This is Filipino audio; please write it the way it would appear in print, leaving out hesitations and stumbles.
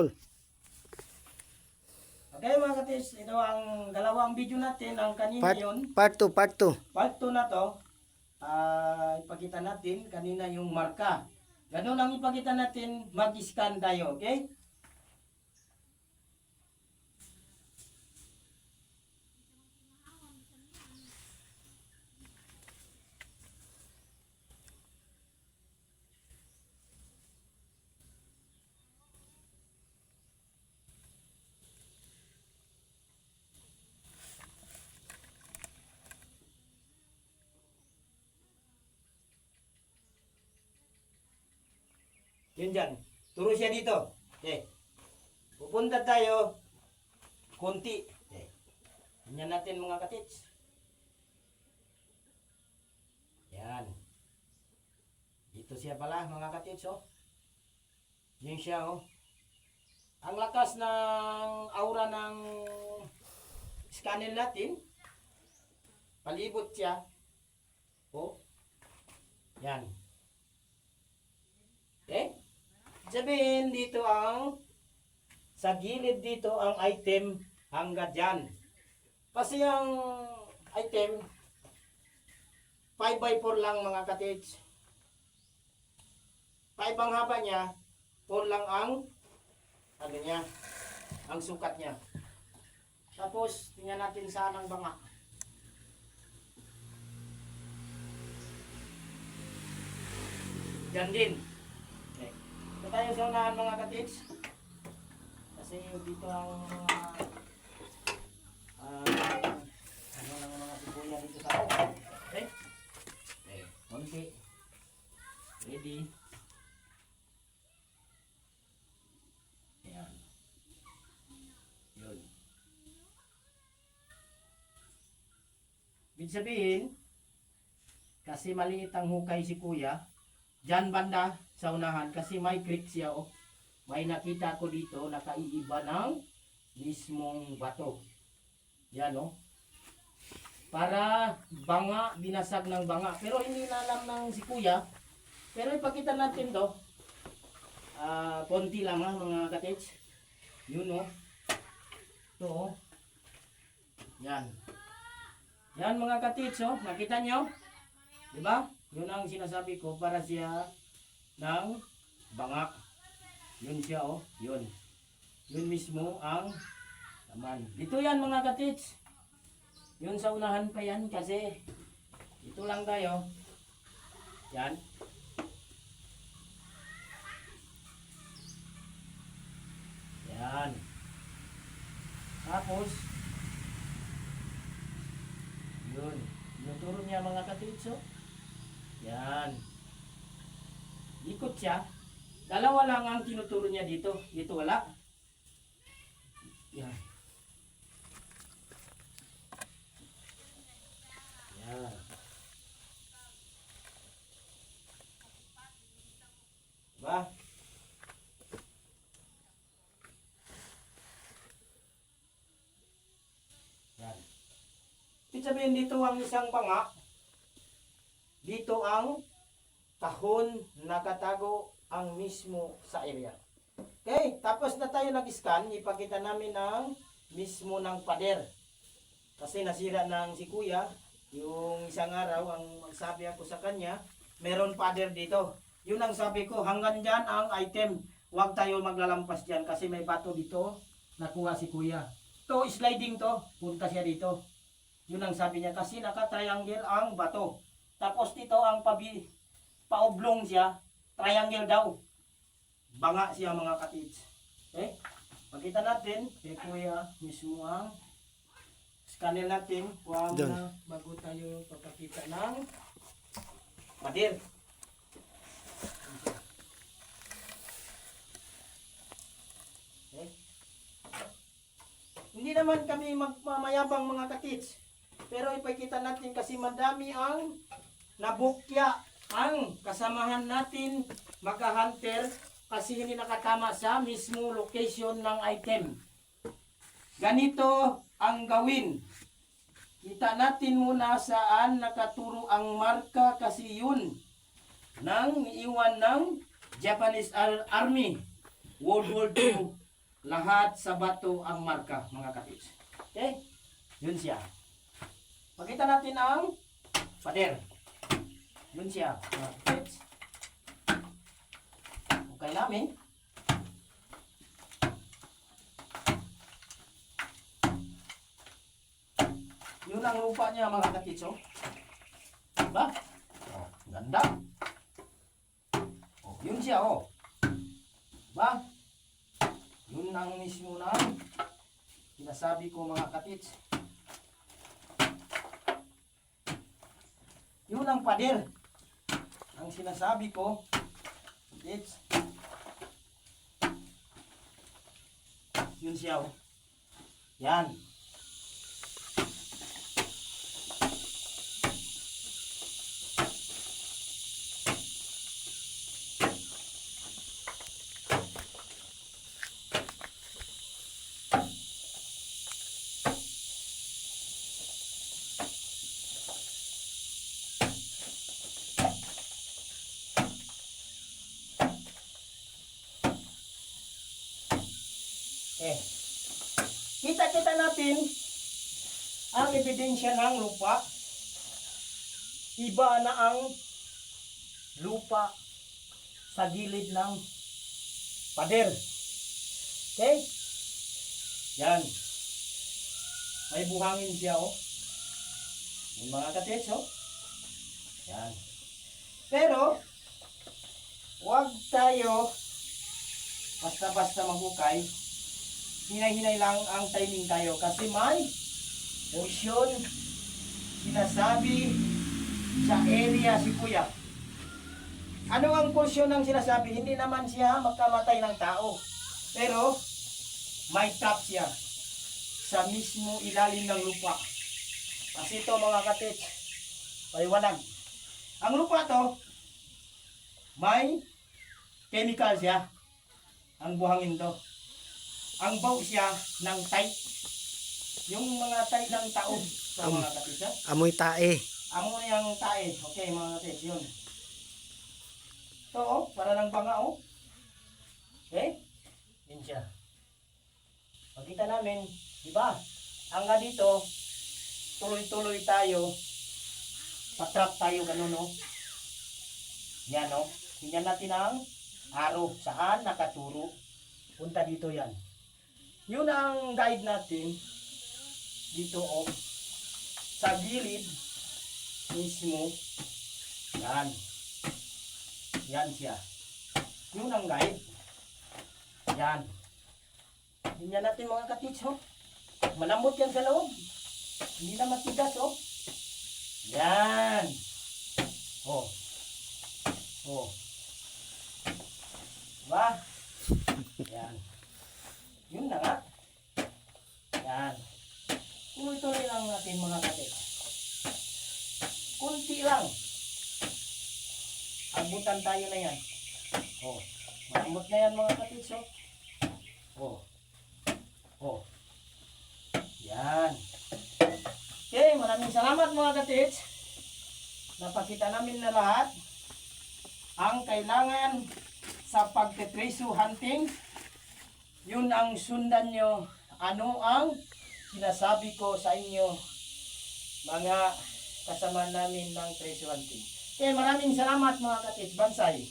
sample. Okay mga katis, ito ang dalawang video natin. Ang kanina yun, Part 2, part 2. part 2 na to, ipakita natin kanina yung marka. Ganun ang ipakita natin, mag-scan tayo, okay? Yun dyan. Turo siya dito. Okay. Pupunta tayo. Konti. Okay. Ganyan natin mga katits. Yan. Dito siya pala mga katits, oh. Yun siya, oh. Ang lakas ng aura ng scanner natin. Palibot siya. Oh. Yan. Okay? Sabihin dito sa gilid dito ang item hanggang dyan. Kasi ang item 5x4 lang mga katits. 5 ang haba niya, 4 lang ang ang sukat niya. Tapos tingnan natin saan ang banga. Diyan din. Ito tayo sa unahan mga katits. Kasi dito ang mga lang mga sibuya dito sa ako. Okay? Okay. Konti. Ready. Ayan. Yun. Ibig sabihin, kasi maliit ang hukay si kuya, dyan banda sa unahan kasi may creek siya, oh. May nakita ko dito nakaiiba ng mismong bato. Yan, oh. Para banga, binasag ng banga. Pero hindi na alam ng si kuya. Pero ipakita natin to. Konti lang mga katits. Yun, oh. Ito, oh. Yan. Yan mga katits, oh. Nakita nyo? Diba? Yun ang sinasabi ko para siya ng bangak. Yun siya, oh. Yun. Yun mismo ang laman. Dito yan mga katits. Yun sa unahan pa yan kasi ito lang tayo. Yan. Yan. Tapos yun. Yung turo niya mga katits, oh. Yan. Ikot siya. Dalawa lang ang tinuturo niya dito. Dito wala. Yan. Yan. Diba? Yan. Ibig sabihin dito ang isang banga. Dito ang kahon nakatago ang mismo sa area. Okay, tapos na tayo nag-scan, ipakita namin ang mismo ng pader. Kasi nasira ng si kuya, yung isang araw, ang magsabi ako sa kanya, meron pader dito. Yun ang sabi ko, hanggang dyan ang item. Huwag tayo maglalampas dyan kasi may bato dito, nakuha si kuya. Ito, sliding to, punta siya dito. Yun ang sabi niya, kasi naka-triangle ang bato. Tapos dito ang paoblong siya, triangle daw. Banga siya mga katits. Okay? Makita natin, kay kuya mismo ang scanner natin. Huwag na bago tayo papakita ng pader. Okay? Hindi naman kami magmamayabang mga katits. Pero ipakita natin kasi madami ang nabukya ang kasamahan natin magka-hunter kasi hindi nakatama sa mismo location ng item. Ganito ang gawin. Kita natin muna saan nakaturo ang marka kasi yun nang iiwan ng Japanese Army World War II lahat sa bato ang marka, mga katits. Okay? Yun siya. Pakita natin ang pader. Yun siya, mga katits. Okay namin. Yun ang lupa niya, mga katits, oh. Diba? Oh, ganda. Oh, yun siya, oh. Diba? Yun ang mismo na sinasabi ko, mga katits. Yun ang pader. Ang sinasabi ko, katits. Yun siya, oh. Yan. Kita-kita natin ang ebidensya ng lupa. Iba na ang lupa sa gilid ng pader. Okay? Yan. May buhangin siya, oh. Yung mga katits, oh. Yan. Pero, huwag tayo basta-basta maghukay. Hinay-hinay lang ang timing tayo kasi may motion sinasabi sa area si Kuya. Ano ang portion ng sinasabi? Hindi naman siya magkamatay ng tao. Pero may trap siya sa mismo ilalim ng lupa. Kasi ito, mga katits, paliwanag. Ang lupa to, may chemical siya. Ang buhangin to. Ang baw siya ng tight. Yung mga tight ng taob sa mga katits, ha? Amoy tae. Amoy ang tae. Okay, mga katits, yun. Ito, oh, para ng banga, oh. Okay? Yun siya. Pagkita namin, di ba? Hanggang dito, tuloy-tuloy tayo. Patrap tayo, ganun, oh. Yan, oh. Tingnan natin ang araw. Saan nakaturo? Punta dito yan. Yun ang guide natin dito, oh, sa gilid mismo. Yan. Yan siya. Yun ang guide. Yan. Tingnan natin, mga katits, oh. Malambot yan sa loob. Hindi na matigas, oh. Yan. Oh. Oh. Diba? Yan. Yun na nga. Yan. Tuloy-tuloy lang natin, mga katits. Kunti lang. Abutan tayo na yan. Oh. Maambot na yan, mga katits, oh. Oh. Oh. Yan. Okay, maraming salamat, mga katits. Napakita namin na lahat ang kailangan sa pagtetreso hunting. Yun ang sundan nyo. Ano ang sinasabi ko sa inyo, mga kasama namin ng treasure hunting. Okay, maraming salamat, mga katits. Bansay.